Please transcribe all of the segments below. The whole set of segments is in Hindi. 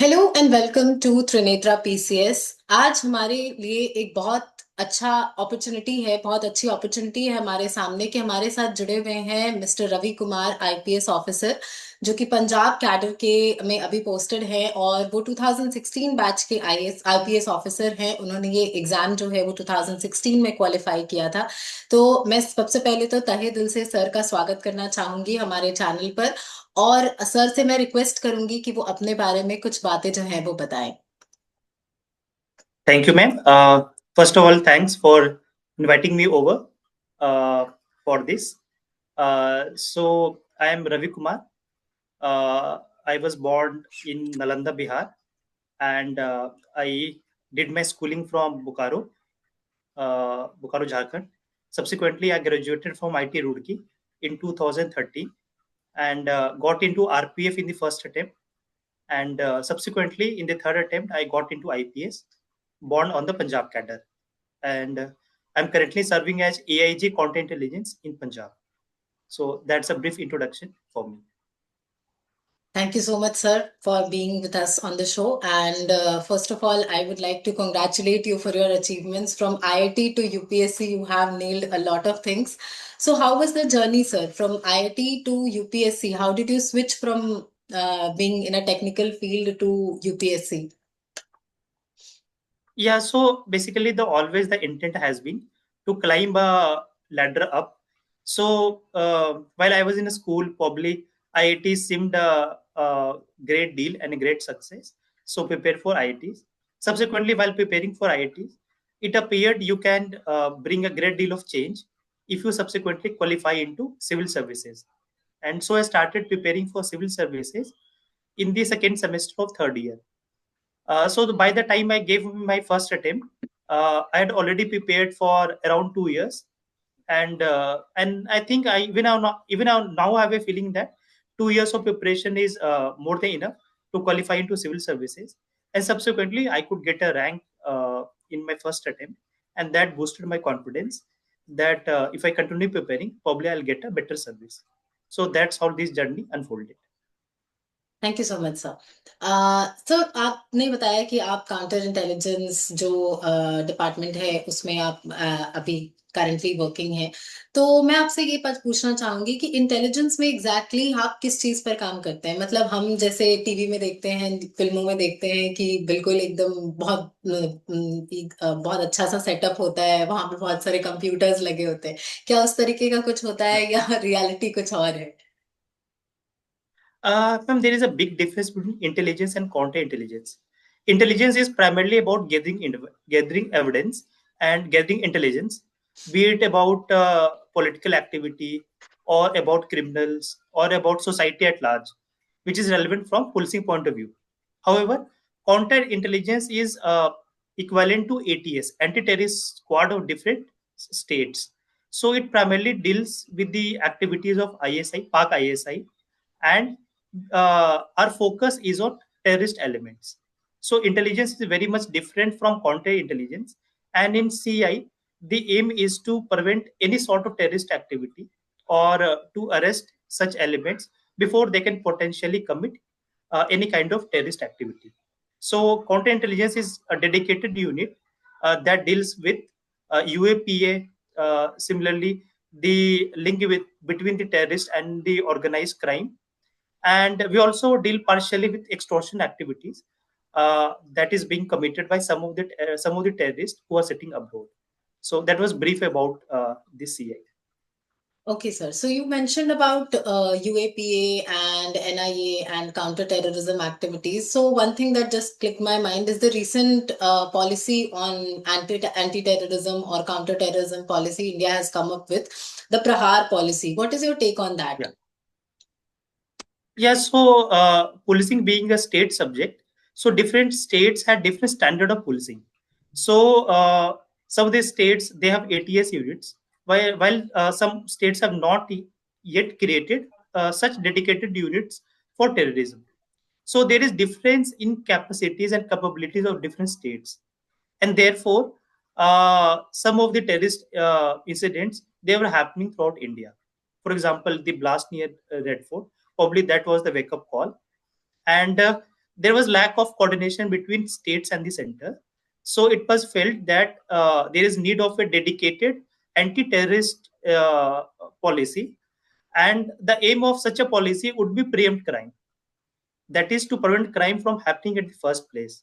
Hello and welcome to Trinetra PCS. आज हमारे लिए एक बहुत अच्छा अपॉर्चुनिटी है, बहुत अच्छी अपॉर्चुनिटी है हमारे सामने कि हमारे साथ जुड़े हुए हैं mister Ravi Kumar IPS officer, जो कि पंजाब कैडर के में अभी पोस्टेड है और वो 2016 बैच के आईएएस आईपीएस ऑफिसर हैं। उन्होंने ये एग्जाम जो है वो 2016 में क्वालिफाई किया था। तो मैं सबसे पहले तो तहे दिल से सर का स्वागत करना चाहूंगी हमारे चैनल पर, और सर से मैं रिक्वेस्ट करूंगी कि वो अपने बारे में कुछ बातें जो हैं वो बताएं। Thank you, ma'am. First of all, thanks for inviting me over for this. I am Ravi Kumar. I was born in Nalanda, Bihar, and I did my schooling from Bokaro, Jharkhand. Subsequently, I graduated from IIT Roorkee in 2013 and got into RPF in the first attempt. And subsequently, in the third attempt, I got into IPS, born on the Punjab cadre. And I'm currently serving as AIG Content Intelligence in Punjab. So that's a brief introduction for me. Thank you so much, sir, for being with us on the show. And first of all, I would like to congratulate you for your achievements from IIT to UPSC. You have nailed a lot of things. So, how was the journey, sir, from IIT to UPSC? How did you switch from being in a technical field to UPSC? Yeah, so basically, the intent has been to climb a ladder up. So while I was in a school, probably IIT seemed a great deal and a great success. So prepared for IITs. Subsequently, while preparing for IITs, it appeared you can bring a great deal of change if you subsequently qualify into civil services. And so I started preparing for civil services in the second semester of third year. By the time I gave my first attempt, I had already prepared for around 2 years, and I think I even now I have a feeling that 2 years of preparation is more than enough to qualify into civil services, and subsequently I could get a rank in my first attempt, and that boosted my confidence that if I continue preparing, probably I'll get a better service. So that's how this journey unfolded. Thank you so much sir. Sir, आपने बताया कि आप काउंटर इंटेलिजेंस जो डिपार्टमेंट है उसमें आप अभी करंटली वर्किंग है। तो मैं आपसे ये बात पूछना चाहूंगी कि इंटेलिजेंस में एग्जैक्टली exactly आप किस चीज पर काम करते हैं। मतलब हम जैसे टीवी में देखते हैं, फिल्मों में देखते हैं कि बिल्कुल एकदम बहुत बहुत अच्छा सा सेटअप होता है, वहां पे बहुत सारे कंप्यूटर्स लगे होते हैं। क्या उस तरीके का कुछ होता है या रियलिटी कुछ और है? Ma'am, there is a big difference between intelligence and counterintelligence. Intelligence is primarily about gathering evidence and gathering intelligence, be it about political activity or about criminals or about society at large, which is relevant from policing point of view. However, counterintelligence is equivalent to ATS, anti-terrorist squad of different states. So it primarily deals with the activities of ISI, PAK ISI, and our focus is on terrorist elements. So intelligence is very much different from counterintelligence. And in CI, the aim is to prevent any sort of terrorist activity or to arrest such elements before they can potentially commit any kind of terrorist activity. So counterintelligence is a dedicated unit that deals with UAPA. Similarly, the link between the terrorist and the organized crime, and we also deal partially with extortion activities that is being committed by some of the terrorists who are sitting abroad. So that was brief about this CI. Okay, sir. So you mentioned about UAPA and NIA and counterterrorism activities. So one thing that just clicked my mind is the recent policy on anti-terrorism or counterterrorism policy India has come up with, the Prahar policy. What is your take on that? Yeah. Yeah, so policing being a state subject, so different states had different standard of policing. So some of the states they have ATS units, while some states have not yet created such dedicated units for terrorism. So there is difference in capacities and capabilities of different states, and therefore some of the terrorist incidents they were happening throughout India. For example, the blast near Red Fort, probably that was the wake up call, and there was lack of coordination between states and the center. So it was felt that there is need of a dedicated anti-terrorist policy, and the aim of such a policy would be preempt crime, that is to prevent crime from happening at the first place.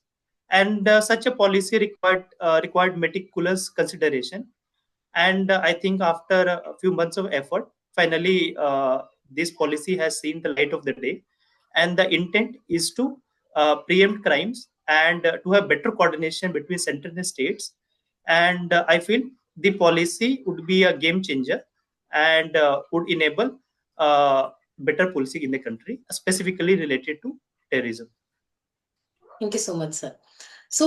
And such a policy required meticulous consideration. And I think after a few months of effort, finally this policy has seen the light of the day. And the intent is to preempt crimes and to have better coordination between center and states. And I feel the policy would be a game changer and would enable better policing in the country, specifically related to terrorism. Thank you so much sir. So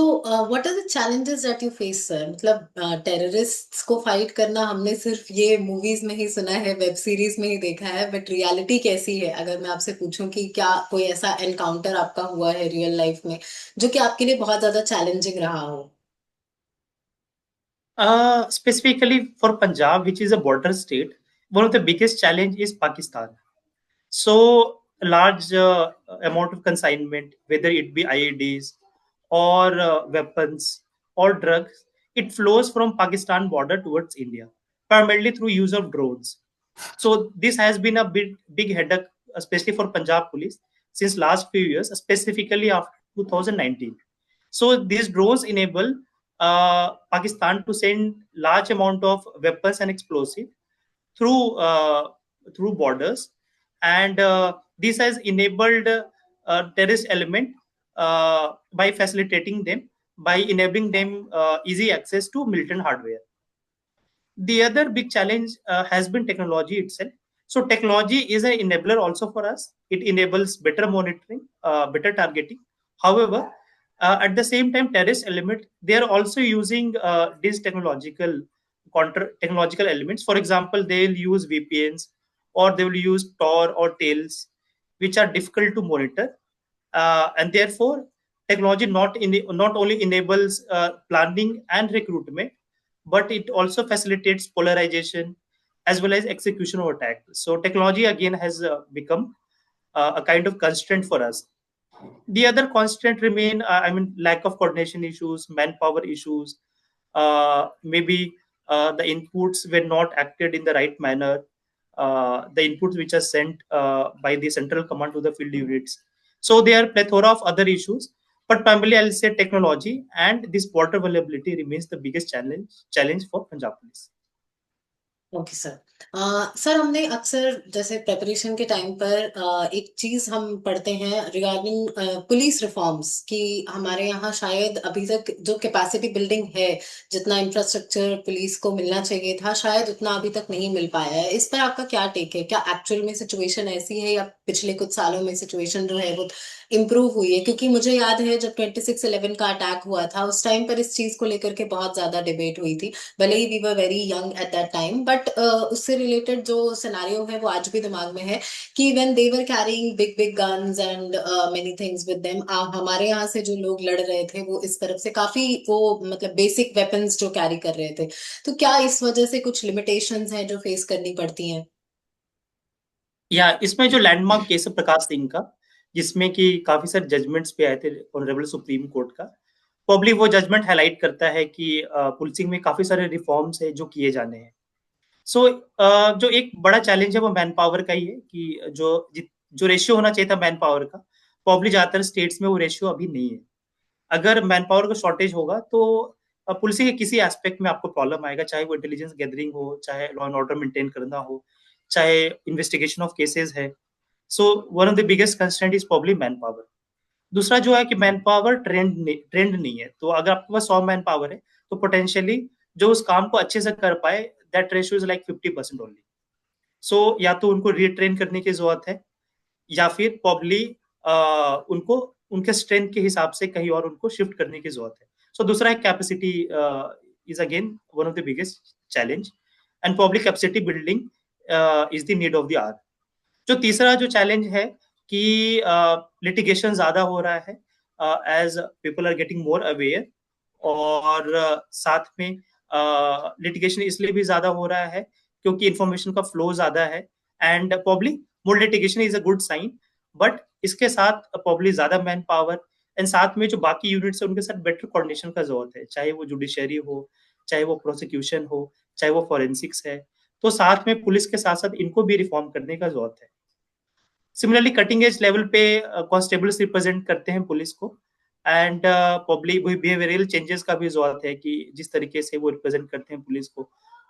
what are the challenges that you face sir? मतलब टेररिस्ट्स को फाइट करना हमने सिर्फ ये मूवीज में ही सुना है, वेब सीरीज में ही देखा है, बट रियलिटी कैसी है? अगर मैं आपसे पूछूं कि क्या कोई ऐसा एनकाउंटर आपका हुआ है रियल लाइफ में जो कि आपके लिए बहुत ज्यादा चैलेंजिंग रहा हो? Specifically for Punjab, which is a border state, one of the biggest challenge is Pakistan. So large amount of consignment, whether it be IEDs or weapons or drugs, it flows from Pakistan border towards India, primarily through use of drones. So this has been a big headache, especially for Punjab police, since last few years, specifically after 2019. So these drones enable Pakistan to send large amount of weapons and explosive through through borders, and this has enabled terrorist element by facilitating them, by enabling them easy access to militant hardware. The other big challenge has been technology itself. So technology is an enabler also for us. It enables better monitoring, better targeting. However, at the same time, terrorist element, they are also using these counter technological elements. For example, they'll use VPNs, or they will use Tor or Tails, which are difficult to monitor, and therefore technology not only enables planning and recruitment, but it also facilitates polarization as well as execution of attack. So technology again has become a kind of constraint for us. The other constant remain, lack of coordination issues, manpower issues, maybe the inputs were not acted in the right manner, the inputs which are sent by the central command to the field units. So there are plethora of other issues, but primarily I'll say technology and this water availability remains the biggest challenge for Punjab police. Okay sir. Sir हमने अक्सर जैसे प्रेपरेशन के टाइम पर एक चीज हम पढ़ते हैं रिगार्डिंग पुलिस रिफॉर्म्स कि हमारे यहाँ शायद अभी तक जो कैपेसिटी बिल्डिंग है, जितना इंफ्रास्ट्रक्चर पुलिस को मिलना चाहिए था, शायद उतना अभी तक नहीं मिल पाया है. इस पर आपका क्या टेक है? क्या एक्चुअल में सिचुएशन ऐसी है या पिछले कुछ सालों में सिचुएशन जो है वो इम्प्रूव हुई है? क्योंकि मुझे याद है जब 26/11 का अटैक हुआ था उस टाइम पर इस चीज को लेकर के बहुत ज्यादा डिबेट हुई थी. भले ही we were very young at that time, but उससे रिलेटेड जो सिनेरियो है वो आज भी दिमाग में है कि when they were carrying big big guns and many things with them, हमारे यहाँ से जो लोग लड़ रहे थे वो इस तरफ से काफी वो मतलब बेसिक वेपन्स जो कैरी कर रहे थे. तो क्या इस वजह से कुछ लिमिटेशंस हैं जो फेस करनी पड़ती हैं? या इसमें जो लैंडमार्क केस है प्रकाश सिंह का, जिसमें कि काफी सारे जजमेंट्स पे आए थे ऑनरेबल सुप्रीम कोर्ट का, प्रॉब्ली वो जजमेंट हाईलाइट करता है कि पुलिसिंग में काफी सारे रिफॉर्म्स है जो किए जाने हैं. सो जो एक बड़ा चैलेंज है वो मैन पावर का ही है कि जो रेशियो होना चाहिए था मैन पावर का, प्रॉब्ली ज्यादातर स्टेट्स में वो रेशियो अभी नहीं है. अगर मैन पावर का शॉर्टेज होगा तो पुलिसिंग के किसी एस्पेक्ट में आपको प्रॉब्लम आएगा, चाहे वो इंटेलिजेंस गैदरिंग हो, चाहे लॉ एंड ऑर्डर मेंटेन करना हो, चाहे इन्वेस्टिगेशन ऑफ केसेस है. So one of the biggest constraint is probably man power. दूसरा जो है कि मैन पावर ट्रेंड नहीं है. तो अगर आपके पास 100 मैन पावर है तो पोटेंशियली जो उस काम को अच्छे से कर पाए, that ratio is like 50% only. So या तो उनको रिट्रेन करने की जरूरत है, या फिर प्रॉब्ली उनको उनके स्ट्रेंथ के हिसाब से कहीं और उनको शिफ्ट करने की जरूरत है. सो दूसरा है capacity is again one of the biggest challenge, and probably capacity building is the need of the hour. जो तीसरा जो चैलेंज है कि लिटिगेशन ज्यादा हो रहा है as people are getting more aware, और साथ में लिटिगेशन इसलिए भी ज्यादा हो रहा है क्योंकि इंफॉर्मेशन का फ्लो ज्यादा है. And probably more litigation is a good sign, but इसके साथ प्रॉब्ली ज्यादा मैन पावर एंड साथ में जो बाकी यूनिट्स है उनके साथ बेटर कोऑर्डिनेशन का जरूरत है, चाहे वो जुडिशरी हो, चाहे वो प्रोसिक्यूशन हो, चाहे वो फॉरेंसिक्स है। तो साथ में पुलिस के साथ साथ इनको भी रिफॉर्म करने का जरूरत है। सिमिलरली कटिंग एज लेवल पे कॉन्स्टेबल्स रिप्रेजेंट करते हैं पुलिस को, एंड प्रॉब्ली वही बिहेवियरल चेंजेस का भी जरूरत है कि जिस तरीके से वो रिप्रेजेंट करते हैं पुलिस को,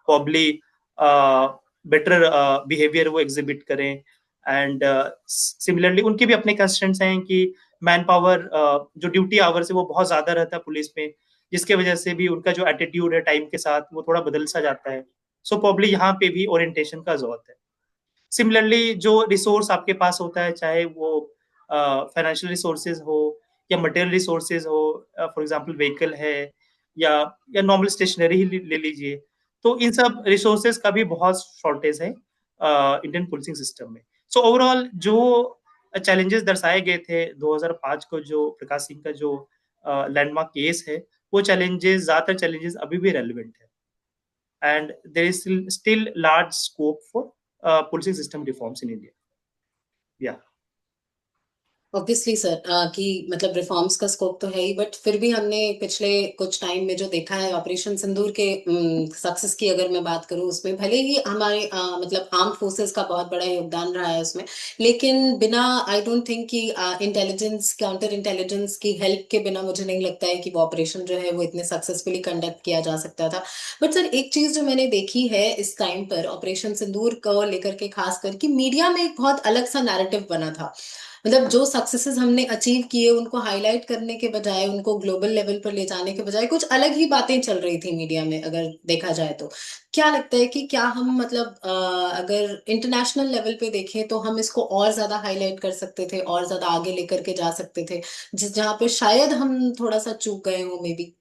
प्रॉब्ली बेटर बिहेवियर वो एग्जिबिट करें। एंड सिमिलरली उनके भी अपने कंस्ट्रेंट्स हैं कि मैन पावर जो ड्यूटी आवर्स है वो बहुत ज्यादा रहता है पुलिस में, जिसके वजह से भी उनका जो एटीट्यूड है टाइम के साथ वो थोड़ा बदल सा जाता है। सो प्रॉब्ली यहाँ पे भी ओरिएंटेशन का जरूरत है। सिमिलरली जो रिसोर्स आपके पास होता है, चाहे वो फाइनेंशियल रिसोर्सेज हो या मटेरियल रिसोर्सेज हो, फॉर एग्जांपल व्हीकल है या नॉर्मल स्टेशनरी ही ले लीजिए, तो इन सब रिसोर्सेज का भी बहुत शॉर्टेज है इंडियन पुलिसिंग सिस्टम में। सो ओवरऑल जो चैलेंजेस दर्शाए गए थे 2005 को, जो प्रकाश सिंह का जो लैंडमार्क केस है, वो चैलेंजेस, ज्यादातर चैलेंजेस अभी भी रेलिवेंट है, and there is still large scope for policing system reforms in India. Yeah. Obviously sir कि मतलब रिफॉर्म्स का स्कोप तो है ही, बट फिर भी हमने पिछले कुछ टाइम में जो देखा है ऑपरेशन सिंदूर के सक्सेस की अगर मैं बात करूं, उसमें भले ही हमारे मतलब आर्म फोर्सेस का बहुत बड़ा योगदान रहा है उसमें, लेकिन बिना आई डोंट थिंक कि इंटेलिजेंस, काउंटर इंटेलिजेंस की हेल्प के बिना मुझे नहीं लगता है कि वो ऑपरेशन जो है वो इतने सक्सेसफुली कंडक्ट किया जा सकता था। बट सर एक चीज जो मैंने देखी है इस टाइम पर ऑपरेशन सिंदूर को लेकर के, खास करके मीडिया में एक बहुत अलग सा नैरेटिव बना था। मतलब जो सक्सेसेस हमने अचीव किए उनको हाईलाइट करने के बजाय, उनको ग्लोबल लेवल पर ले जाने के बजाय कुछ अलग ही बातें चल रही थी मीडिया में अगर देखा जाए तो। क्या लगता है कि क्या हम मतलब अगर इंटरनेशनल लेवल पे देखें तो हम इसको और ज्यादा हाईलाइट कर सकते थे और ज्यादा आगे लेकर के जा सकते थे, जिस जहाँ पे शायद हम थोड़ा सा चूक गए हो may be.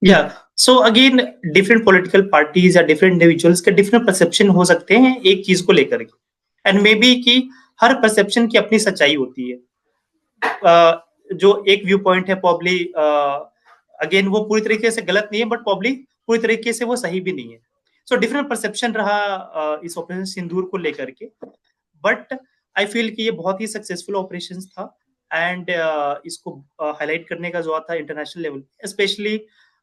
Yeah. So again, different political parties या different individuals के different perception हो सकते हैं एक चीज को लेकर के, and maybe कि हर perception की अपनी सच्चाई होती है। जो एक व्यू पॉइंट है प्रॉब्ली, अगेन वो पूरी तरीके से गलत नहीं है, बट प्रॉब्ली पूरी तरीके से वो सही भी नहीं है। सो डिफरेंट परसेप्शन रहा इस ऑपरेशन सिंदूर को लेकर के, बट आई फील कि ये बहुत ही सक्सेसफुल ऑपरेशन था, एंड इसको हाईलाइट करने का जरूरत था इंटरनेशनल लेवल, स्पेशली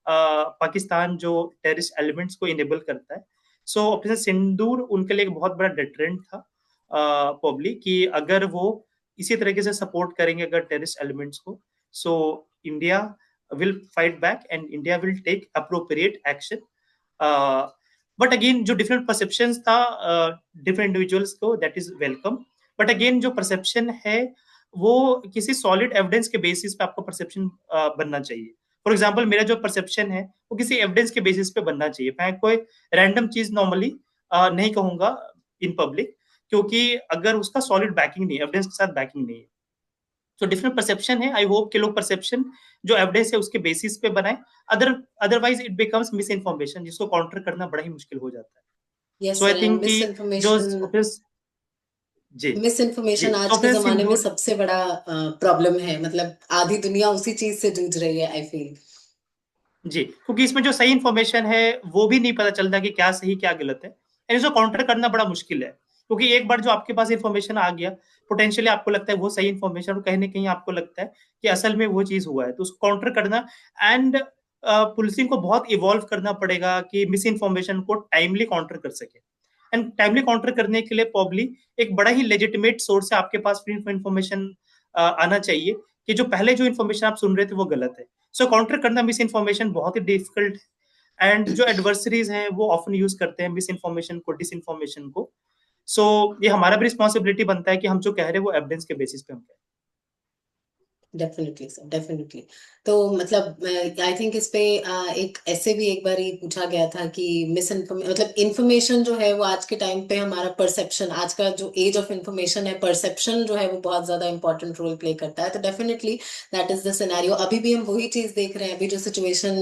पाकिस्तान जो टेररिस्ट एलिमेंट्स को इनेबल करता है। सो ऑपरेशन सिंदूर उनके लिए एक बहुत बड़ा डिटरेंट था पब्लिक, कि अगर वो इसी तरीके से सपोर्ट करेंगे अगर टेररिस्ट एलिमेंट्स को, so India will fight back and India will take appropriate action. But again जो डिफरेंट परसेप्शन था डिफरेंट इंडिविजुअल्स को, that is welcome. But again जो परसेप्शन है वो किसी सॉलिड एविडेंस के बेसिस पे आपका परसेप्शन बनना चाहिए। फॉर एग्जाम्पल मेरा जो परसेप्शन है वो किसी एविडेंस के बेसिस पे बनना चाहिए। मैं कोई रैंडम चीज नॉर्मली नहीं कहूंगा इन पब्लिक, क्योंकि अगर उसका सॉलिड बैकिंग नहीं है, एविडेंस के साथ बैकिंग नहीं है। तो डिफरेंट परसेप्शन है, आई होप कि लोग परसेप्शन जो एविडेंस है उसके बेसिस पे बनाए, otherwise it becomes miss information, जिसको काउंटर करना बड़ा ही मुश्किल हो जाता है। Yes so I sir, and think कि मिस जो इन्फॉर्मेशन, जी मिस जी इन्फॉर्मेशन आज तो के फिर जमाने में सिंदूर, सबसे बड़ा प्रॉब्लम है। मतलब आधी दुनिया उसी चीज से जूझ रही है आई फील। जी क्योंकि इसमें जो सही इन्फॉर्मेशन है वो भी नहीं पता चलता कि क्या सही क्या गलत है, एंड इसको काउंटर करना बड़ा मुश्किल है, क्योंकि एक बार जो आपके पास इन्फॉर्मेशन आ गया, पोटेंशियली आपको लगता है वो सही इन्फॉर्मेशन, और कहीं ना कहीं आपको लगता है कि असल में वो चीज हुआ है, तो उसको काउंटर करना एंड पुलिसिंग को बहुत इवॉल्व करना पड़ेगा कि मिस इन्फॉर्मेशन को टाइमली काउंटर कर सके। एंड टाइमली काउंटर करने के लिए प्रॉब्ली एक बड़ा ही लेजिटिमेट सोर्स से आपके पास फ्री इन्फॉर्मेशन आना चाहिए कि जो पहले जो इन्फॉर्मेशन आप सुन रहे थे वो गलत है। सो काउंटर करना मिस इन्फॉर्मेशन बहुत ही डिफिकल्ट, एंड जो एडवर्सरीज हैं वो ऑफन यूज करते हैं मिस इन्फॉर्मेशन को, डिस इन्फॉर्मेशन को। सो ये हमारा भी रिस्पॉन्सिबिलिटी बनता है कि हम जो कह रहे हैं वो एविडेंस के बेसिस पे हम कहें। Definitely sir, definitely. तो मतलब आई थिंक इस पे एक ऐसे भी एक बार ही पूछा गया था कि मिस इन्फॉर्मेशन मतलब इंफॉर्मेशन जो है वो आज के टाइम पे हमारा परसेप्शन, आज का जो एज ऑफ इंफॉर्मेशन है, परसेप्शन जो है वो बहुत ज्यादा इंपॉर्टेंट रोल प्ले करता है। तो definitely that is the scenario. अभी भी हम वही चीज देख रहे हैं, अभी जो सिचुएशन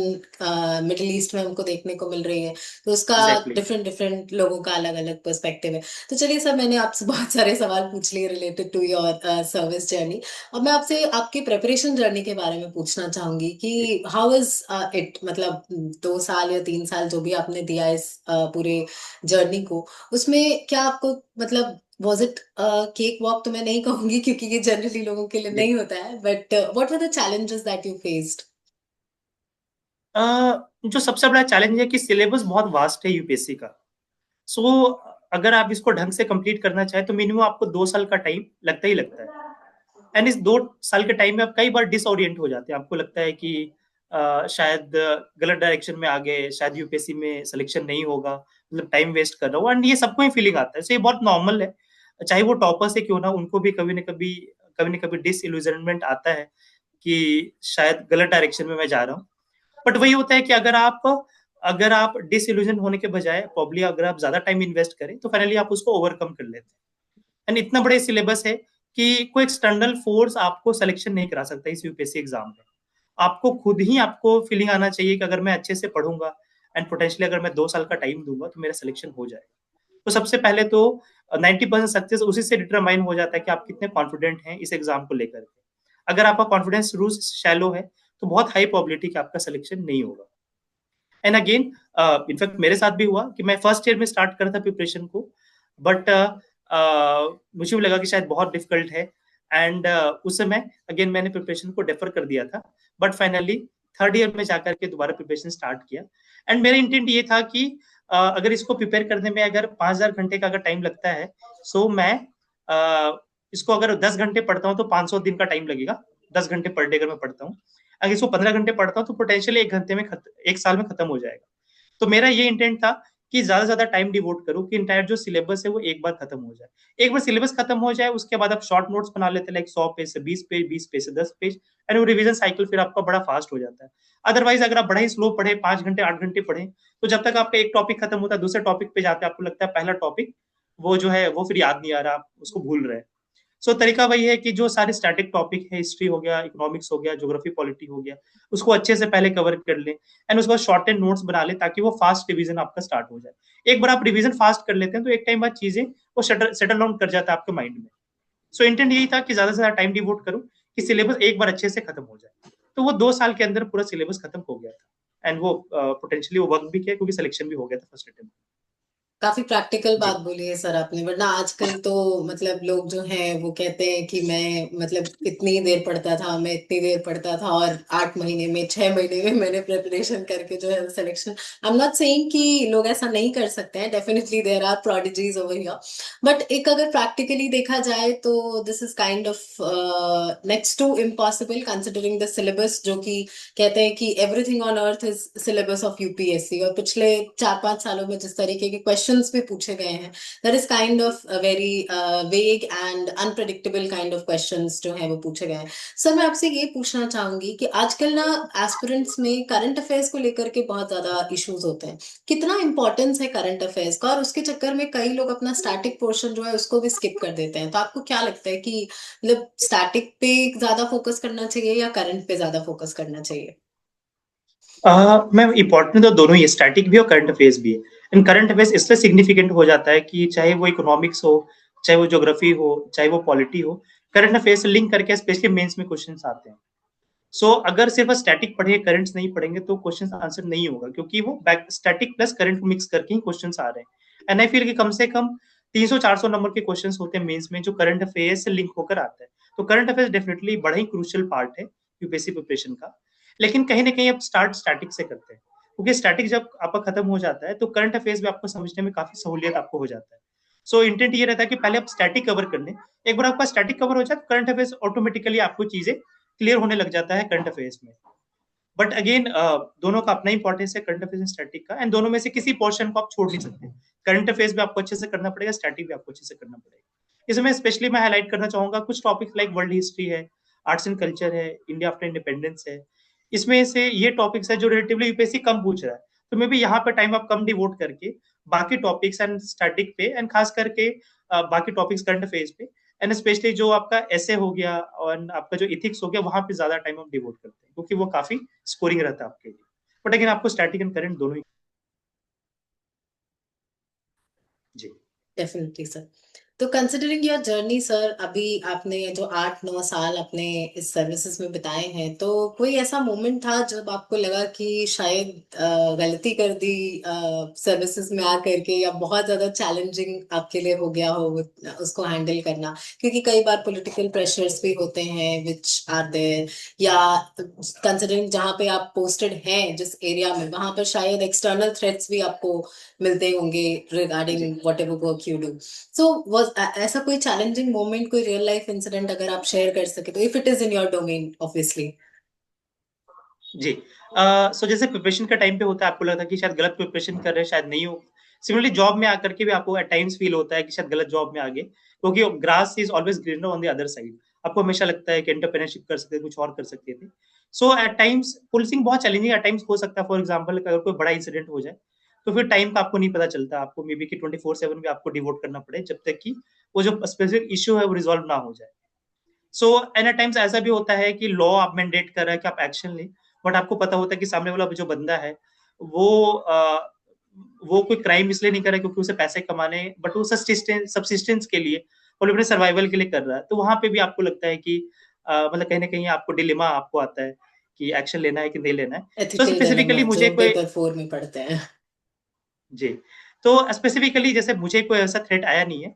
मिडिल ईस्ट में हमको देखने को मिल रही है, तो उसका एग्जैक्टली। डिफरेंट डिफरेंट लोगों का अलग अलग पर्सपेक्टिव है। तो चलिए सर, मैंने आपसे बहुत सारे सवाल पूछ लिए related to your service journey. अब मैं आपसे आपकी प्रेपरेशन जर्नी के बारे में पूछना चाहूंगी कि हाउ इज इट, मतलब 2 साल या 3 साल जो भी आपने दिया इस पूरे जर्नी को, उसमें क्या आपको मतलब वॉज इट केक वॉक? तो मैं नहीं कहूंगी क्योंकि ये जनरली लोगों के लिए जी। नहीं होता है, but what were the challenges that you faced? जो सबसे बड़ा चैलेंज है कि सिलेबस बहुत वास्ट है यूपीएससी का। सो अगर आप इसको ढंग से कंप्लीट करना चाहें तो मिनिमम आपको 2 साल का टाइम लगता ही लगता है। एंड इस 2 साल के टाइम में आप कई बार डिसओरिएंट हो जाते हैं, आपको लगता है कि शायद गलत डायरेक्शन में आ गए, शायद यूपीएससी में सिलेक्शन नहीं होगा, मतलब टाइम वेस्ट कर रहा हूँ। एंड ये सबको ही फीलिंग आता है, सो ये बहुत नॉर्मल है। चाहे वो टॉपर से क्यों ना, उनको भी कभी न कभी डिसइल्यूजनमेंट आता है कि शायद गलत डायरेक्शन में मैं जा रहा हूँ। बट वही होता है कि अगर आप डिसइल्यूजन होने के बजाय प्रॉब्ली अगर आप ज्यादा टाइम इन्वेस्ट करें तो फाइनली आप उसको ओवरकम कर लेते हैं। एंड इतना बड़े सिलेबस है कि कोई एक्सटर्नल फोर्स आपको सिलेक्शन नहीं करा सकता इस यूपीएससी एग्जाम में। आपको खुद ही आपको फीलिंग आना चाहिए कि अगर मैं अच्छे से पढ़ूंगा एंड पोटेंशियली अगर मैं 2 साल का टाइम दूंगा तो मेरा सिलेक्शन हो जाएगा। तो सबसे पहले तो 90% सक्सेस उसी से डिटरमाइन हो जाता है कि आप कितने कॉन्फिडेंट हैं इस एग्जाम को लेकर के। अगर आपका कॉन्फिडेंस रू शैलो है तो बहुत हाई प्रोबेबिलिटी कि आपका सिलेक्शन नहीं होगा। एंड अगेन इनफैक्ट मेरे साथ भी हुआ कि मैं फर्स्ट ईयर में स्टार्ट करा था प्रिपरेशन को, बट मुझे भी लगा कि शायद बहुत डिफिकल्ट है। एंड उस समय अगेन मैंने प्रिपरेशन को डेफर कर दिया था, बट फाइनली थर्ड ईयर में जाकर के दोबारा प्रिपरेशन स्टार्ट किया। एंड मेरा इंटेंट ये था कि अगर इसको प्रिपेयर करने में अगर 5,000 घंटे का अगर टाइम लगता है, सो मैं इसको अगर 10 घंटे पढ़ता हूँ तो 500 दिन का टाइम लगेगा। 10 घंटे पर डे अगर मैं पढ़ता हूँ, अगर इसको 15 घंटे पढ़ता हूँ तो पोटेंशियली 1 घंटे में 1 साल में खत्म हो जाएगा। तो मेरा ये इंटेंट था कि ज्यादा से ज्यादा टाइम डिवोट करूँ कि इंटायर जो सिलेबस है वो एक बार खत्म हो जाए। एक बार सिलेबस खत्म हो जाए उसके बाद आप शॉर्ट नोट्स बना लेते हैं, लाइक 100 पेज से 20 पेज, 20 पेज से 10 पेज, एंड वो रिवीजन साइकिल फिर आपका बड़ा फास्ट हो जाता है। अदरवाइज अगर आप बड़ा ही स्लो पढ़े, 5 घंटे 8 घंटे पढ़े, तो जब तक आपका एक टॉपिक खत्म होता है दूसरे टॉपिक पे जाते हैं आपको लगता है पहला टॉपिक वो जो है वो फिर याद नहीं आ रहा, आप उसको भूल रहे हैं। सो तरीका वही है कि जो सारे स्टैटिक टॉपिक है, हिस्ट्री हो गया, इकोनॉमिक्स हो गया, ज्योग्राफी पॉलिटी हो गया, उसको अच्छे से पहले कवर कर ले एंड उसके बाद शॉर्ट एंड नोट्स बना ले ताकि वो फास्ट रिवीजन आपका स्टार्ट हो जाए। एक बार आप रिवीजन फास्ट कर लेते हैं तो एक टाइम बाद चीजें वो सेटल डाउन कर जाता है आपके माइंड में। सो इंटेंट यही था कि ज्यादा से ज्यादा टाइम डिवोट करूं कि सिलेबस एक बार अच्छे से खत्म हो जाए। तो वो 2 साल के अंदर पूरा सिलेबस खत्म हो गया था एंड वो पोटेंशियली वो वर्क भी किया क्योंकि सिलेक्शन भी हो गया था फर्स्ट अटेम्प्ट। काफी प्रैक्टिकल जी। बात बोली है सर आपने, वरना आजकल तो मतलब लोग जो हैं वो कहते हैं कि मैं मतलब इतनी देर पढ़ता था, मैं इतनी देर पढ़ता था, और 8 महीने में 6 महीने में मैंने प्रिपरेशन करके जो है selection. I am not saying कि लोग ऐसा नहीं कर सकते हैं, definitely there are prodigies over here, but एक अगर प्रैक्टिकली देखा जाए तो this is kind of next to impossible considering the syllabus, जो कि कहते हैं कि everything on earth is syllabus of UPSC. और पिछले 4-5 सालों में जिस तरीके के क्वेश्चंस भी पूछे गए हैं, that is kind of very vague and unpredictable kind of questions जो है वो पूछे गए हैं। सर मैं आपसे ये पूछना चाहूंगी कि आजकल ना एस्पिरेंट्स में करंट अफेयर्स को लेकर के बहुत ज्यादा इश्यूज होते हैं। कितना इंपॉर्टेंस है करंट अफेयर्स का, और उसके चक्कर में कई लोग अपना स्टैटिक पोर्शन जो है उसको भी स्किप कर देते हैं। तो आपको क्या लगता है कि मतलब स्टैटिक पे ज्यादा फोकस करना चाहिए या करंट पे ज्यादा फोकस करना चाहिए? मैम इम्पोर्टेंट तो दोनों ही है, स्टैटिक भी और करंट अफेयर्स भी है। इन करंट अफेयर्स इसलिए सिग्निफिकेंट हो जाता है कि चाहे वो इकोनॉमिक्स हो, चाहे वो ज्योग्राफी हो, चाहे वो पॉलिटी हो, करंट अफेयर्स से लिंक करके स्पेशली मेंस में क्वेश्चंस आते हैं। सो अगर सिर्फ स्टैटिक पढ़े करंट्स नहीं पढ़ेंगे तो क्वेश्चन आंसर नहीं होगा, क्योंकि वो स्टैटिक प्लस करंट मिक्स करके ही क्वेश्चन आ रहे हैं। एंड आई फील कि कम से कम 300-400 नंबर के क्वेश्चन होते हैं मेंस में जो करंट अफेयर्स से लिंक होकर आते हैं। तो करंट अफेयर्स डेफिनेटली बड़ा ही क्रूशियल पार्ट है यूपीएससी प्रिपरेशन का। लेकिन कहीं ना कहीं अब स्टार्ट स्टैटिक से करते हैं, क्योंकि स्टैटिक जब आपका खत्म हो जाता है तो करंट अफेयर्स भी आपको समझने में काफी सहूलियत आपको हो जाता है। सो इंटेंट ये रहता है कि पहले आप स्टैटिक कवर कर लें। एक बार आपका स्टैटिक कवर हो जाए तो करंट अफेयर्स ऑटोमेटिकली आपको चीजें क्लियर होने लग जाता है करंट अफेयर्स में। बट अगेन दोनों का अपना इंपॉर्टेंस है, करंट अफेयर्स एंड स्टैटिक का, एंड दोनों में से किसी पोर्शन को आप छोड़ नहीं सकते। करंट अफेयर्स भी आपको अच्छे से करना पड़ेगा, स्टैटिक भी आपको अच्छे से करना पड़ेगा। इसमें स्पेशली मैं हाईलाइट करना चाहूंगा कुछ टॉपिक्स लाइक वर्ल्ड हिस्ट्री है, आर्ट्स एंड कल्चर है, इंडिया आफ्टर इंडिपेंडेंस है। इसमें से ये टॉपिक्स है जो रिलेटिवली यूपीएससी कम पूछ रहा है, तो मे बी यहाँ पे टाइम आप कम डिवोट करके बाकी टॉपिक्स एंड स्टैटिक पे एंड खास करके बाकी टॉपिक्स करंट अफेयर्स पे एंड स्पेशली जो आपका ऐसे हो गया और आपका जो इथिक्स हो गया वहां पे ज्यादा टाइम हम डिवोट करते हैं, क्योंकि वो काफी स्कोरिंग रहता है आपके लिए। बट अगेन आपको स्टैटिक एंड करंट दोनों ही। जी। Definitely sir. तो कंसिडरिंग योर जर्नी सर, अभी आपने जो 8-9 साल अपने इस सर्विसेज में बिताए हैं, तो कोई ऐसा मोमेंट था जब आपको लगा कि शायद गलती कर दी सर्विसेज में आकर के, या बहुत ज्यादा चैलेंजिंग आपके लिए हो गया हो उसको हैंडल करना? क्योंकि कई बार पॉलिटिकल प्रेशर्स भी होते हैं विच आर देयर, या कंसिडरिंग जहाँ पे आप पोस्टेड हैं जिस एरिया में, वहां पर शायद एक्सटर्नल थ्रेट्स भी आपको मिलते होंगे जी regarding whatever work you do. So was ऐसा कोई चैलेंजिंग मोमेंट, कोई रियल लाइफ इंसिडेंट अगर आप शेयर कर सके तो, if it is in your domain obviously. जी। सो जैसे प्रिपरेशन का टाइम पे होता है, आपको लगता है कि शायद गलत प्रिपरेशन कर रहे हैं, शायद नहीं हो। सिमिलरली जॉब में आकर के भी आपको एट टाइम्स फील होता है कि शायद गलत जॉब में आ गए, क्योंकि grass is always greener on the other side. आपको हमेशा लगता है कि एंटरप्रेन्योरशिप कर सकते थे, कुछ और कर सकते थे। सो एट टाइम्स पुलिसिंग बहुत चैलेंजिंग एट टाइम्स हो सकता है। फॉर एग्जाम्पल अगर कोई बड़ा इंसिडेंट हो जाए, तो फिर टाइम का आपको नहीं पता चलता। आपको मे बी कि 24/7 भी आपको डिवोट करना पड़े, जब तक कि वो जो स्पेसिफिक इश्यू है वो रिजॉल्व ना हो जाए। सो एन टाइम्स ऐसा भी होता है कि लॉ आप मैंडेट कर रहा है कि आप एक्शन लें, बट आपको पता होता है कि सामने वाला जो बंदा है वो वो कोई क्राइम इसलिए नहीं कर रहा है क्योंकि उसे पैसे कमाने, बट वो सब्सिस्टेंस के लिए और अपने सर्वाइवल के लिए कर रहा है। तो वहां पे भी आपको लगता है कि मतलब कहीं ना कहीं आपको डिलेमा आपको आता है कि एक्शन लेना है कि नहीं लेना है। सो एथिकल स्पेसिफिकली डायलेमा मुझे जो कोई, पेपर 4 में पढ़ते हैं। जी, तो स्पेसिफिकली जैसे मुझे कोई ऐसा थ्रेट आया नहीं है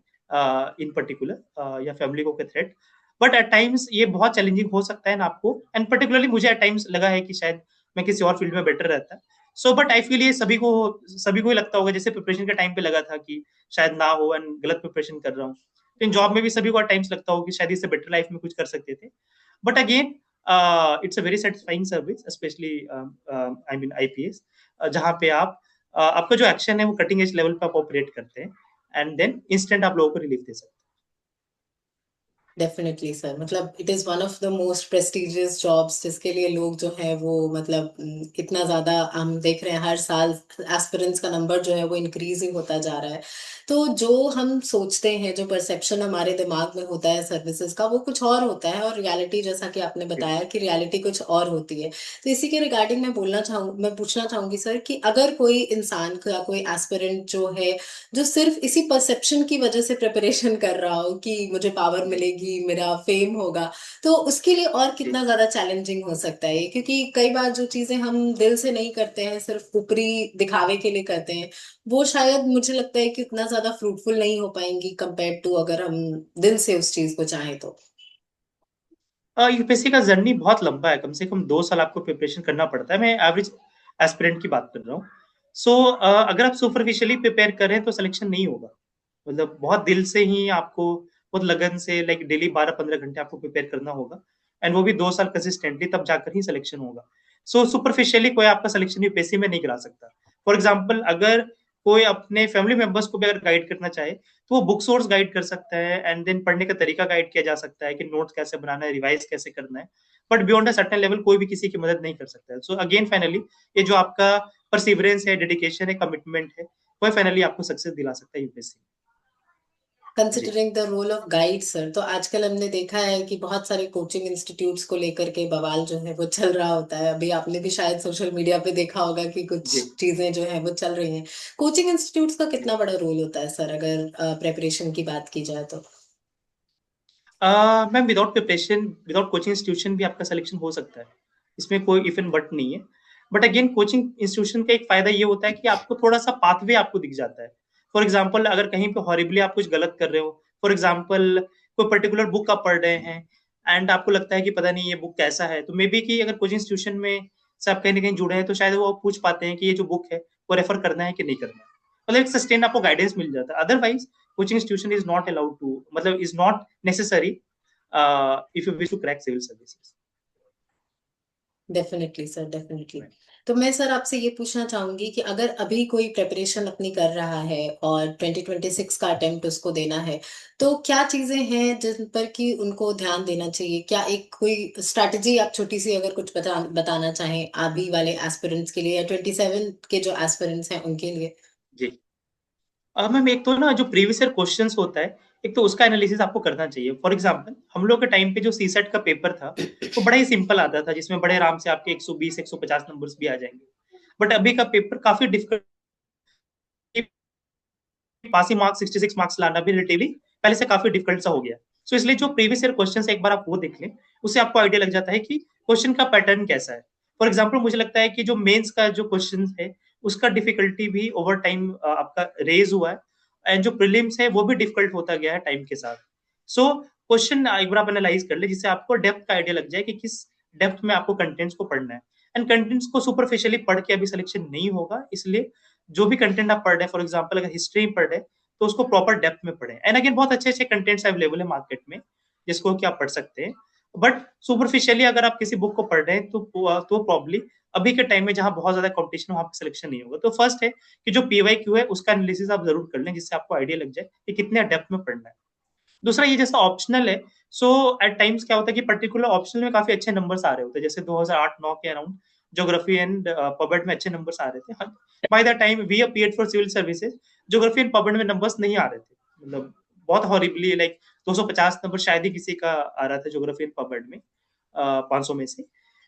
इन पर्टिकुलर, या फैमिली को कोई थ्रेट, बट एट टाइम्स ये बहुत चैलेंजिंग हो सकता है ना आपको। एंड पर्टिकुलरली मुझे एट टाइम्स लगा है कि शायद मैं किसी और फील्ड में बेटर रहता। सो बट आई फील ये सभी को ही लगता होगा, जैसे प्रिपरेशन के टाइम पे लगा था कि शायद ना हो एंड गलत प्रिपरेशन कर रहा हूँ। तो इन जॉब में भी सभी को एट टाइम्स लगता होगा कि शायद इससे बेटर लाइफ में कुछ कर सकते थे। But again it's a very satisfying service, specially I mean IPS, जहाँ पे आपका जो एक्शन है वो कटिंग एज लेवल पे आप ऑपरेट करते हैं, एंड देन इंस्टेंट आप लोगों को रिलीफ दे सकते डेफिनेटली सर, मतलब it is one of the most prestigious jobs जिसके लिए लोग जो है वो, मतलब इतना ज्यादा हम देख रहे हैं हर साल एस्पिरेंट्स का नंबर जो है वो इंक्रीज ही होता जा रहा है। तो जो हम सोचते हैं, जो परसेप्शन हमारे दिमाग में होता है सर्विसेज का, वो कुछ और होता है, और रियलिटी जैसा कि आपने हैं। बताया कि रियलिटी कुछ और होती है। तो इसी के रिगार्डिंग मैं पूछना चाहूंगी सर कि अगर कोई इंसान या कोई एस्पिरेंट जो है, जो सिर्फ इसी परसेप्शन की वजह से प्रिपरेशन कर रहा हो कि मुझे पावर जी मिलेगी, मेरा फेम होगा, तो उसके लिए और जी। कितना ज्यादा चैलेंजिंग हो सकता है ये? क्योंकि कई बार जो चीजें हम दिल से नहीं करते हैं, सिर्फ ऊपरी दिखावे के लिए करते हैं, वो शायद मुझे लगता है कि उतना ज्यादा फ्रूटफुल नहीं हो पाएंगी कंपेयर टू अगर हम दिल से उस चीज को चाहें तो। यूपीएससी का जर्नी बहुत लंबा है, कम से कम 2 साल आपको प्रिपरेशन करना पड़ता है। मैं एवरेज एस्पिरेंट की बात कर रहा हूँ। सो अगर आप सुपरफिशियली प्रिपेयर करें तो सिलेक्शन नहीं होगा। मतलब बहुत दिल से ही आपको, बहुत लगन से, लाइक डेली 12-15 घंटे आपको प्रिपेयर करना होगा, एंड वो भी 2 साल कंसिस्टेंटली, तब जाकर ही सिलेक्शन होगा। सो सुपरफिशियली कोई आपका सिलेक्शन यूपीएससी में नहीं करा सकता। फॉर एग्जाम्पल अगर कोई अपने फैमिली मेंबर्स को भी अगर गाइड करना चाहे, तो वो बुक सोर्स गाइड कर सकता है, एंड देन पढ़ने का तरीका गाइड किया जा सकता है कि नोट्स कैसे बनाना है, रिवाइज कैसे करना है। But beyond a certain level कोई भी किसी की मदद नहीं कर सकता है। सो अगेन फाइनली ये जो आपका परसिवरेंस है, डेडिकेशन है, कमिटमेंट है, वो फाइनली आपको सक्सेस दिला सकता है यूपीएससी। जी considering the role of guide sir, तो आजकल हमने देखा है कि बहुत सारे कोचिंग इंस्टीट्यूट्स को लेकर के बवाल जो है वो चल रहा होता है। अभी आपने भी शायद सोशल मीडिया पे देखा होगा कि कुछ जी चीजें जो है वो चल रही हैं। कोचिंग इंस्टीट्यूट्स का जी। कितना बड़ा रोल होता है सर, अगर प्रेपरेशन की बात की जाए तो? Ma'am without preparation, without coaching institution भी आपका सिलेक्शन हो सकता है। इसमें कोई इफ एंड बट नहीं है। बट अगेन कोचिंग इंस्टीट्यूशन का एक फायदा ये होता है कि आपको थोड़ा सा पाथवे आपको दिख जाता है। फॉर एग्जाम्पल अगर कहीं पे हॉरिबली आप कुछ गलत कर रहे हो, फॉर एग्जाम्पल कोई पर्टिकुलर बुक आप पढ़ रहे हैं, एंड आपको लगता है कि पता नहीं ये बुक कैसा है, तो मे बी कि अगर कोचिंग इंस्टीट्यूशन में से आप कहीं ना कहीं जुड़े हैं, तो शायद वो पूछ पाते हैं कि ये जो बुक है वो रेफर करना है कि नहीं करना है। मतलब एक सस्टेन आपको गाइडेंस मिल जाता है। Otherwise coaching institution is not allowed to, मतलब is not necessary if you wish to crack civil services. Definitely sir, definitely. Right. तो मैं सर आपसे ये पूछना चाहूंगी कि अगर अभी कोई प्रेपरेशन अपनी कर रहा है और 2026 का अटेम्प्ट उसको देना है, तो क्या चीजें हैं जिन पर कि उनको ध्यान देना चाहिए? क्या एक कोई स्ट्रैटेजी आप छोटी सी अगर कुछ बताना चाहें अभी वाले एस्पिरेंट्स के लिए, या 27 के जो एस्पिरेंट्स हैं उनके लिए? जी। मैम एक तो ना जो प्रीवियस ईयर क्वेश्चंस होता है, एक तो उसका एनालिसिस आपको करना चाहिए। फॉर एग्जांपल हम लोग के टाइम पे जो सीसेट का पेपर था, वो बड़ा ही सिंपल आता था, जिसमें बड़े आराम से आपके 120 150 नंबर्स भी आ जाएंगे। बट अभी का पेपर काफी डिफिकल्ट, पासिंग मार्क्स 66 मार्क्स लाना भी रिलेटिवली पहले से काफी डिफिकल्ट सा हो गया। सो इसलिए जो प्रीवियस ईयर क्वेश्चन है एक बार आप वो देख लें, उससे आपको आइडिया लग जाता है कि क्वेश्चन का पैटर्न कैसा है। फॉर एग्जाम्पल मुझे लगता है कि जो मेंस का जो क्वेश्चन है उसका डिफिकल्टी भी ओवर टाइम आपका रेज हुआ है, एंड जो प्रीलिम्स है वो भी डिफिकल्ट होता गया है टाइम के साथ। सो क्वेश्चन एक बार आप एनालाइज कर ले, जिससे आपको डेप्थ का आइडिया लग जाए कि किस डेप्थ में आपको कंटेंट्स को पढ़ना है। एंड कंटेंट्स को सुपरफिशियली पढ़ के अभी सिलेक्शन नहीं होगा, इसलिए जो भी कंटेंट आप पढ़ रहे हैं, फॉर एग्जाम्पल अगर हिस्ट्री पढ़ रहे हैं तो उसको प्रॉपर डेप्थ में पढ़ें। एंड अगेन बहुत अच्छे अच्छे कंटेंट्स अवेलेबल है मार्केट में जिसको कि आप पढ़ सकते हैं, बट सुपरफिशियली अगर आप किसी बुक को पढ़ रहे हैं तो प्रॉब्ली अभी के टाइम में जहां बहुत ज्यादा कंपटीशन वहां पे सिलेक्शन नहीं होगा। तो फर्स्ट है कि जो पीवाई क्यू है उसका एनालिसिस आप जरूर कर लें, जिससे आपको आइडिया लग जाए कि कितने डेप्थ में पढ़ना है। दूसरा ये जैसा ऑप्शनल है, सो एट टाइम्स क्या होता है कि पर्टिकुलर ऑप्शनल में काफी अच्छे नंबर्स आ रहे होते हैं, जैसे 2008-9 के अराउंड ज्योग्राफी एंड पबेट में अच्छे नंबर्स आ रहे थे। By the time we appeared for civil services, geography and पबेट में नंबर्स नहीं आ रहे थे, मतलब बहुत हॉरिबली, लाइक 250 नंबर शायद ही किसी का आ रहा था ज्योग्राफी एंड पबेट में 500 में से।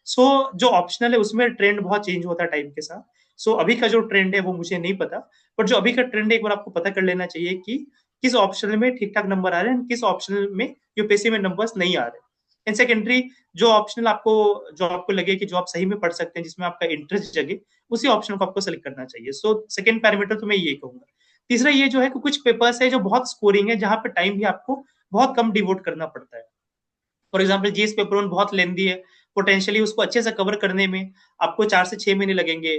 सो जो ऑप्शनल है उसमें ट्रेंड बहुत चेंज होता है टाइम के साथ। सो अभी का जो ट्रेंड है वो मुझे नहीं पता, बट जो अभी का ट्रेंड है एक बार आपको पता कर लेना चाहिए कि किस ऑप्शनल में ठीक ठाक नंबर आ रहे हैं, किस ऑप्शनल में यूपीएससी में नंबर्स नहीं आ रहे। एंड सेकेंडरी जो ऑप्शनल आपको लगे कि जो आप सही में पढ़ सकते हैं, जिसमें आपका इंटरेस्ट जगे, उसी ऑप्शन को आपको सेलेक्ट करना चाहिए। सो सेकंड पैरामीटर तो मैं ये कहूंगा। तीसरा ये जो है कि कुछ पेपर्स है जो बहुत स्कोरिंग है, जहां पे टाइम भी आपको बहुत कम डिवोट करना पड़ता है। For example GS paper one बहुत लेंदी है, पोटेंशियली उसको अच्छे से कवर करने में आपको 4 से 6 महीने लगेंगे।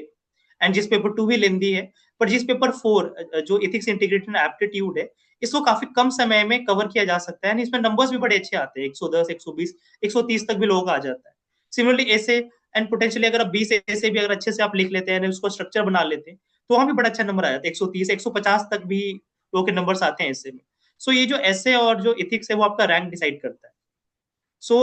एंड जिस पेपर टू भी लेंदी है, पर जिस पेपर फोर जो इथिक्स इंटीग्रेटेड एप्टीट्यूड है, इसको काफी कम समय में कवर किया जा सकता है। इसमें नंबर्स भी बड़े अच्छे आते हैं, 110, 120, 130 तक भी लोग आ जाता है। सिमिलरली ऐसे एंड पोटेंशियली अगर आप 20 ऐसे भी अगर अच्छे से आप लिख लेते हैं, उसको स्ट्रक्चर बना लेते हैं, तो वहां भी बड़ा अच्छा नंबर आ जाता है, 130, 150 तक भी लोगों के नंबर्स आते हैं ऐसे में। सो ये जो ऐसे और जो इथिक्स है वो आपका रैंक डिसाइड करता है। सो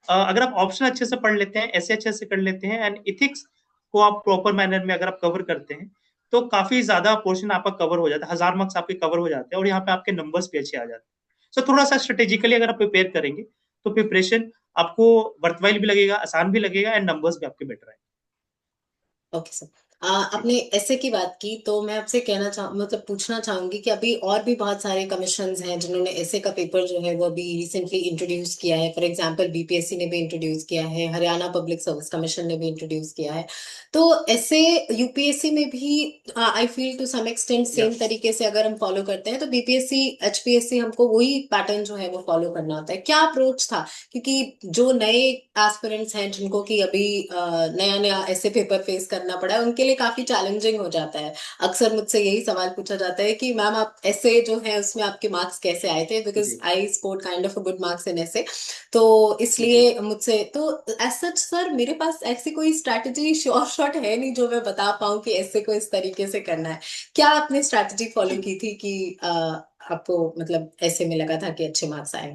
अगर आप ऑप्शन अच्छे से पढ़ लेते हैं, ऐसे अच्छे से कर लेते हैं, एंड इथिक्स को आप प्रॉपर मैनर में अगर आप कवर करते हैं, तो काफी ज्यादा पोर्शन आपका कवर हो जाता है, 1000 मार्क्स आपके कवर हो जाते हैं, और यहाँ पे आपके नंबर्स भी अच्छे आ जाते हैं। सो थोड़ा सा स्ट्रेटेजिकली अगर आप प्रिपेयर करेंगे तो प्रिपरेशन आपको वर्थवाइल भी लगेगा, आसान भी लगेगा, एंड नंबर्स भी आपके बेटर आएंगे। Okay sir. आपने ऐसे की बात की तो मैं आपसे कहना चाह मतलब पूछना चाहूंगी कि अभी और भी बहुत सारे कमीशंस हैं जिन्होंने ऐसे का पेपर जो है वो अभी रिसेंटली इंट्रोड्यूस किया है। फॉर एग्जांपल बीपीएससी ने भी इंट्रोड्यूस किया है, हरियाणा पब्लिक सर्विस कमीशन ने भी इंट्रोड्यूस किया है। तो ऐसे यूपीएससी में भी I feel to some extent या सेम तरीके से अगर हम फॉलो करते हैं तो बीपीएससी एचपीएससी हमको वही पैटर्न जो है वो फॉलो करना होता है। क्या अप्रोच था? क्योंकि जो नए एस्पिरेंट्स हैं जिनको कि अभी नया नया ऐसे पेपर फेस करना पड़ा है उनके लिए काफी चैलेंजिंग हो जाता है। अक्सर मुझसे यही सवाल पूछा जाता है कि मैम आप ऐसे जो है उसमें आपके मार्क्स कैसे आए थे, बिकॉज जी I scored kind of a good marks in ऐसे। तो जी इसलिए मुझसे तो एज सच सर मेरे पास ऐसी कोई स्ट्रैटेजी श्योर शॉट है नहीं जो मैं बता पाऊँ कि ऐसे को इस तरीके से करना है। क्या आपने स्ट्रैटेजी फॉलो जी। की थी कि आपको मतलब ऐसे में लगा था कि अच्छे मार्क्स आए?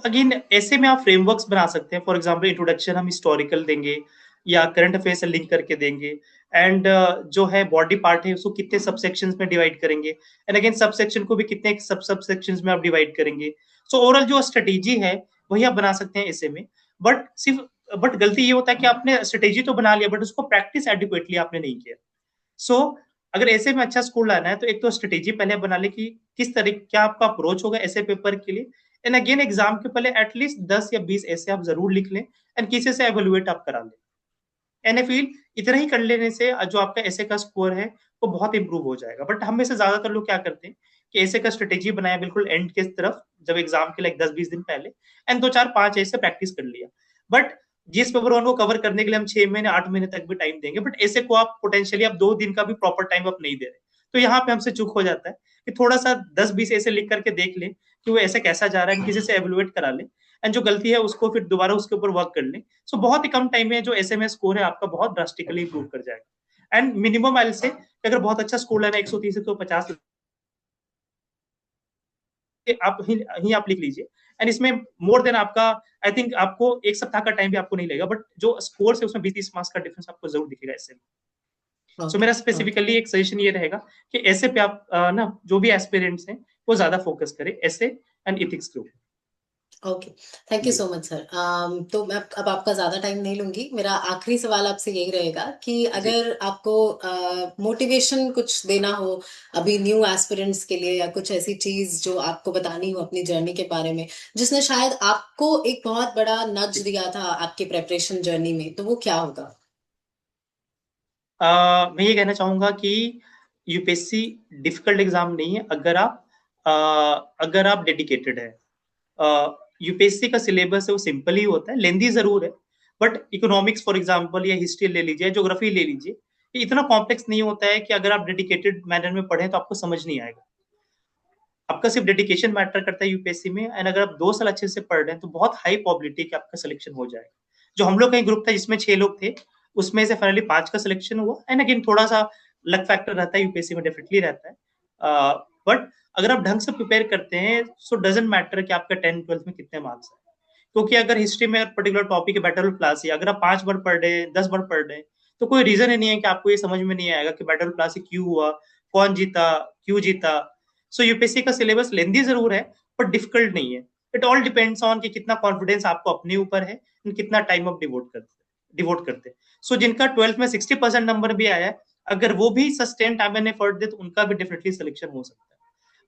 अगेन ऐसे में आप फ्रेमवर्क्स बना सकते हैं। फॉर एग्जांपल इंट्रोडक्शन हम हिस्टोरिकल देंगे या करंट अफेयर से लिंक करके देंगे, एंड जो है बॉडी पार्ट है उसको कितने सब सेक्शंस में डिवाइड करेंगे, एंड अगेन सब सेक्शन को भी कितने सब सब सेक्शंस में आप डिवाइड करेंगे। सो ओवरऑल जो स्ट्रेटेजी है वही आप बना सकते हैं ऐसे में। बट गलती ये होता है कि आपने स्ट्रेटेजी तो बना लिया, बट उसको प्रैक्टिस एडिक्वेटली आपने नहीं किया। सो अगर ऐसे में अच्छा स्कोर लाना है तो एक तो स्ट्रेटेजी पहले बना ले कि किस तरीके क्या आपका अप्रोच होगा ऐसे पेपर के लिए। एंड अगेन एग्जाम के पहले एटलीस्ट 10 या 20 ऐसे आप जरूर लिख लें, एंड किसी से एवेलुएट आप करा लें। एंड आई फील इतना ही कर लेने से जो आपका ऐसे का स्कोर है वो बहुत इंप्रूव हो जाएगा। बट हम में से ज्यादातर लोग क्या करते हैं कि ऐसे का स्ट्रेटेजी बनाया बिल्कुल एंड के तरफ, जब एग्जाम के लाइक 10-20 दिन पहले, एंड 2 4 5 ऐसे प्रैक्टिस कर लिया। बट जिस पेपर वन को कवर करने के लिए हम 6 महीने 8 महीने तक भी टाइम देंगे, बट ऐसे को आप पोटेंशियली आप 2 दिन का भी प्रॉपर टाइम आप नहीं दे रहे, तो यहाँ पे हमसे चूक हो जाता है कि थोड़ा सा 10-20 ऐसे लिख करके देख ले कि वो ऐसे कैसा जा रहा है, किसी से एवेलुएट करा ले, एंड जो गलती है उसको फिर दोबारा उसके ऊपर वर्क कर ले। सो बहुत ही कम टाइम में जो एसएमएस स्कोर है आपका बहुत ड्रास्टिकली इंप्रूव कर जाएगा। एंड मिनिमम आइल से अगर बहुत अच्छा स्कोर लेना है 130 से 150 आप लिख लीजिए। एंड इसमें मोर देन आपका आई थिंक आपको 1 सप्ताह का टाइम भी आपको नहीं लगेगा, बट जो स्कोर है उसमें 20-30 मार्क्स का डिफरेंस आपको जरूर दिखेगा ऐसे में। So okay. मेरा ओके। स्पेसिफिकली एक सजेशन ये रहेगा कि ऐसे पे आप ना जो भी एस्पिरेंट्स हैं वो ज्यादा फोकस करें ऐसे एंड इथिक्स के ऊपर। ओके, थैंक यू जी सो मच सर। तो मैं अब आपका ज़्यादा टाइम नहीं लूंगी। मेरा आखिरी सवाल आपसे यही रहेगा कि जी। अगर आपको मोटिवेशन कुछ देना हो अभी न्यू एस्पिरेंट्स के लिए, या कुछ ऐसी चीज़ जो आपको बतानी हो अपनी जर्नी के बारे में, जिसने शायद आपको एक बहुत बड़ा नज जी। दिया था आपके प्रेपरेशन जर्नी में, तो वो क्या होगा? मैं ये कहना चाहूंगा कि यूपीएससी डिफिकल्ट एग्जाम नहीं है अगर आप डेडिकेटेड है। यूपीएससी का सिलेबस है वो सिंपल ही होता है, लेंदी जरूर है, बट इकोनॉमिक्स फॉर एग्जांपल या हिस्ट्री ले लीजिए, ज्योग्राफी ले लीजिए, ये इतना कॉम्प्लेक्स नहीं होता है कि अगर आप डेडिकेटेड मैनर में पढ़ें तो आपको समझ नहीं आएगा। आपका सिर्फ डेडिकेशन मैटर करता है यूपीएससी में, एंड अगर आप 2 साल अच्छे से पढ़ रहे हैं तो बहुत हाई प्रोबेबिलिटी कि आपका सिलेक्शन हो जाएगा। जो हम लोग का ग्रुप था जिसमें 6 लोग थे, उसमें से फाइनली 5 का सिलेक्शन हुआ। एंड अगेन थोड़ा सा लक फैक्टर रहता है यूपीएससी में, डेफिनेटली रहता है, बट अगर आप ढंग से प्रिपेयर करते हैं सो डजेंट मैटर कि आपका 10th 12th में कितने मार्क्स है। क्योंकि अगर हिस्ट्री में पर्टिकुलर टॉपिक है बैटल ऑफ प्लासी, अगर आप 5 बार पढ़ रहे हैं 10 बार पढ़ रहे हैं तो कोई रीजन ही नहीं है कि आपको ये समझ में नहीं आएगा कि बैटल ऑफ प्लासी क्यों हुआ, कौन जीता, क्यों जीता। सो यूपीएससी का सिलेबस लेंदी जरूर है पर डिफिकल्ट नहीं है। इट ऑल डिपेंड्स ऑन कि कितना कॉन्फिडेंस आपको अपने ऊपर है, कितना टाइम आप डिवोट करते हैं। सो जिनका 12th में 60% नंबर भी आया है, अगर वो भी सस्टेन टाइम एंड एफर्ट दे तो उनका भी डेफिनेटली सिलेक्शन हो सकता है।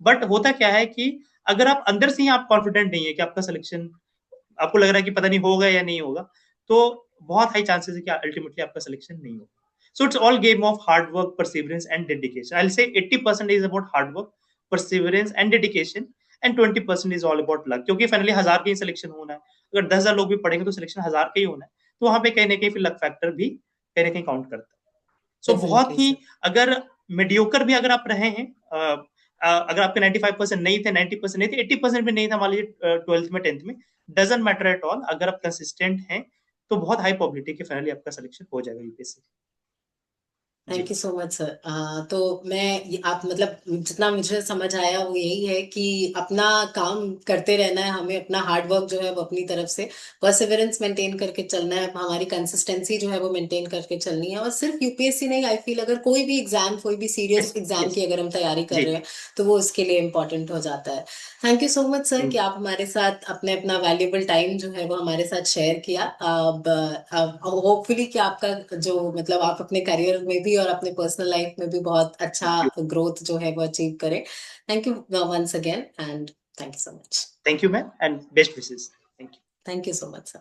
बट होता क्या है कि अगर आप अंदर से ही आप कॉन्फिडेंट नहीं है कि आपका सिलेक्शन, आपको लग रहा है कि पता नहीं होगा या नहीं होगा, तो बहुत हाई चांसेस है कि अल्टीमेटली आपका सिलेक्शन नहीं होगा। So it's all game of hard work, perseverance, and dedication. I'll say 80% is about hard work, perseverance, and dedication, and 20% is all about luck. क्योंकि फाइनली 1000 का ही सिलेक्शन होना है। अगर 10,000 लोग भी पढ़ेंगे तो सिलेक्शन 1000 का ही होना है। तो वहां पे कहीं ना कहीं फिर लक फैक्टर भी कहीं ना कहीं काउंट करता है। सो बहुत डेफिनेटली ही, सर। अगर मीडियोकर भी अगर आप रहे हैं, अगर आपके 95% नहीं थे, 90% नहीं थे, 80% भी नहीं था मान लीजिए 12th में 10th में, डजेंट मैटर एट ऑल। अगर आप कंसिस्टेंट हैं तो बहुत हाई प्रोबेबिलिटी कि फाइनली आपका सिलेक्शन हो जाएगा यूपीएससी। थैंक जी यू सो मच सर। तो मैं आप मतलब जितना मुझे समझ आया वो यही है कि अपना काम करते रहना है हमें, अपना हार्ड वर्क जो है वो अपनी तरफ से, परसिवरेंस मेंटेन करके चलना है, हमारी कंसिस्टेंसी जो है वो मेंटेन करके चलनी है। और सिर्फ यूपीएससी नहीं, आई फील अगर कोई भी एग्जाम, कोई भी सीरियस यस एग्जाम यस। की अगर हम तैयारी कर जी। रहे हैं तो वो उसके लिए इम्पोर्टेंट हो जाता है। Thank you so much sir कि थैंक आप हमारे साथ अपने अपना वैल्यूबल टाइम जो है वो हमारे साथ शेयर किया। अब होपफुली कि आपका जो मतलब आप अपने करियर में भी और अपने पर्सनल लाइफ में भी बहुत अच्छा यू। ग्रोथ जो है वो अचीव करें। Thank you once again, and thank you so much. Thank you ma'am, and best wishes. Thank you. Thank you so much sir.